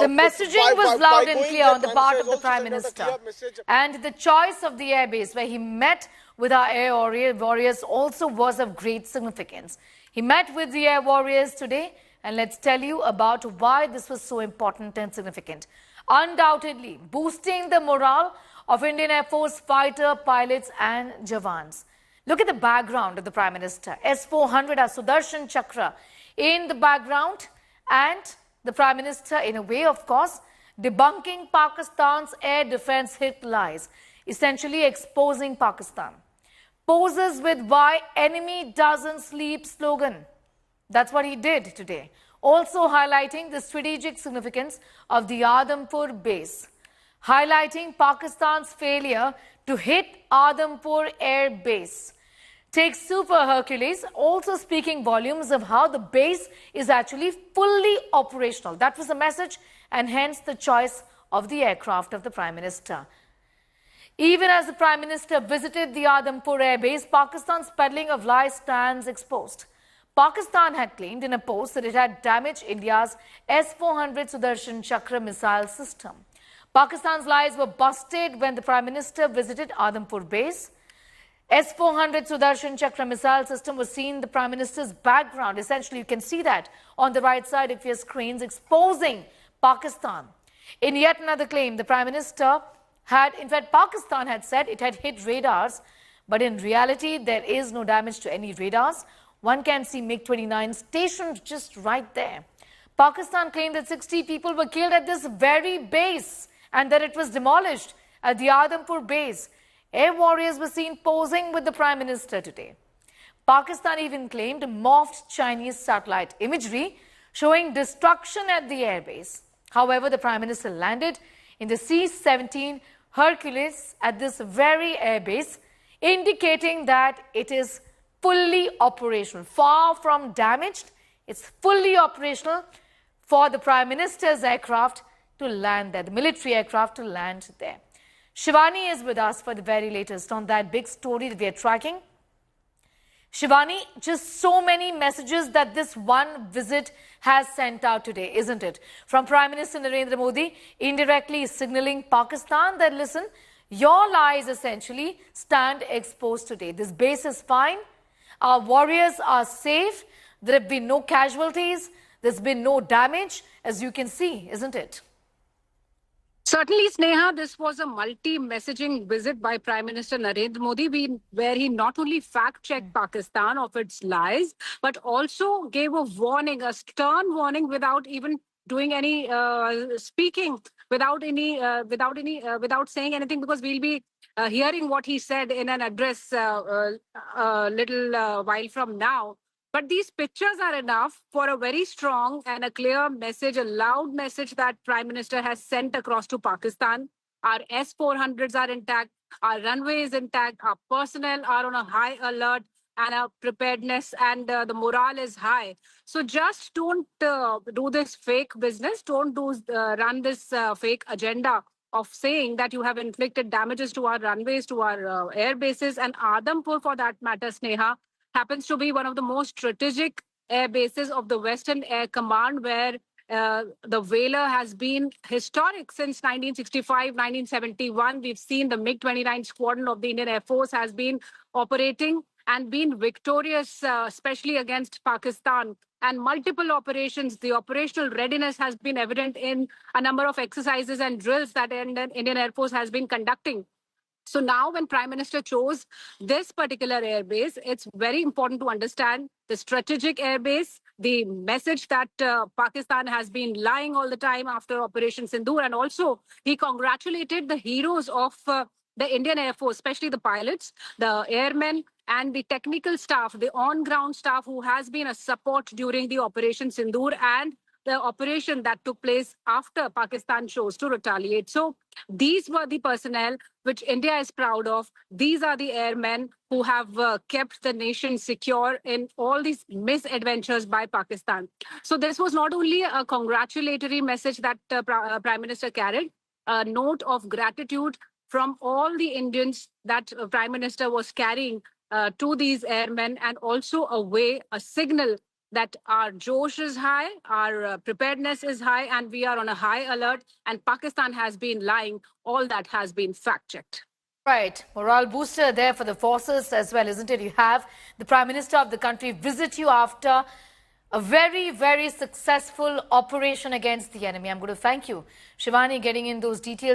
The messaging was loud and clear on the part of the Prime Minister. And the choice of the airbase where he met with our air warriors also was of great significance. He met with the air warriors today, and let's tell you about why this was so important and significant. Undoubtedly boosting the morale of Indian Air Force fighter pilots and Jawans. Look at the background of the Prime Minister. S-400, a Sudarshan Chakra in the background, and the Prime Minister, in a way, of course, debunking Pakistan's air defense hit lies, essentially exposing Pakistan. Poses with "Why Enemy Doesn't Sleep" slogan. That's what he did today. Also highlighting the strategic significance of the Adampur base. Highlighting Pakistan's failure to hit Adampur Air Base. Take Super Hercules, also speaking volumes of how the base is actually fully operational. That was the message, and hence the choice of the aircraft of the Prime Minister. Even as the Prime Minister visited the Adampur Air Base, Pakistan's peddling of lies stands exposed. Pakistan had claimed in a post that it had damaged India's S-400 Sudarshan Chakra missile system. Pakistan's lies were busted when the Prime Minister visited Adampur base. S-400 Sudarshan Chakra missile system was seen in the Prime Minister's background. Essentially, you can see that on the right side of your screens, exposing Pakistan. In yet another claim, the Prime Minister had, in fact, Pakistan had said it had hit radars, but in reality, there is no damage to any radars. One can see MiG-29 stationed just right there. Pakistan claimed that 60 people were killed at this very base and that it was demolished at the Adampur base. Air warriors were seen posing with the Prime Minister today. Pakistan even claimed morphed Chinese satellite imagery showing destruction at the airbase. However, the Prime Minister landed in the C-17 Hercules at this very airbase, indicating that it is fully operational. Far from damaged, it's fully operational for the Prime Minister's aircraft to land there, the military aircraft to land there. Shivani is with us for the very latest on that big story that we are tracking. Shivani, just so many messages that this one visit has sent out today, isn't it? From Prime Minister Narendra Modi, indirectly signaling Pakistan that, listen, your lies essentially stand exposed today. This base is fine. Our warriors are safe. There have been no casualties. There's been no damage, as you can see, isn't it? Certainly, Sneha, this was a multi-messaging visit by Prime Minister Narendra Modi, where he not only fact-checked Pakistan of its lies, but also gave a warning, a stern warning, without even doing any speaking, without saying anything, because we'll be hearing what he said in an address a little while from now. But these pictures are enough for a very strong and a clear message, a loud message that Prime Minister has sent across to Pakistan. Our S-400s are intact, our runway is intact, our personnel are on a high alert, and our preparedness and the morale is high. So just don't do this fake business, don't run this fake agenda of saying that you have inflicted damages to our runways, to our air bases, and Adampur, for that matter, Sneha, happens to be one of the most strategic air bases of the Western Air Command, where the Valor has been historic since 1965, 1971. We've seen the MiG-29 squadron of the Indian Air Force has been operating and been victorious, especially against Pakistan. And multiple operations, the operational readiness has been evident in a number of exercises and drills that Indian Air Force has been conducting. So now when Prime Minister chose this particular airbase, it's very important to understand the strategic airbase, the message that Pakistan has been lying all the time after Operation Sindoor. And also he congratulated the heroes of the Indian Air Force, especially the pilots, the airmen, and the technical staff, the on-ground staff who has been a support during the Operation Sindoor and the operation that took place after Pakistan chose to retaliate. So these were the personnel which India is proud of. These are the airmen who have kept the nation secure in all these misadventures by Pakistan. So this was not only a congratulatory message that Prime Minister carried, a note of gratitude from all the Indians that Prime Minister was carrying to these airmen, and also a signal that our Josh is high, our preparedness is high, and we are on a high alert. And Pakistan has been lying. All that has been fact-checked. Right. Morale booster there for the forces as well, isn't it? You have the Prime Minister of the country visit you after a very, very successful operation against the enemy. I'm going to thank you, Shivani, getting in those details.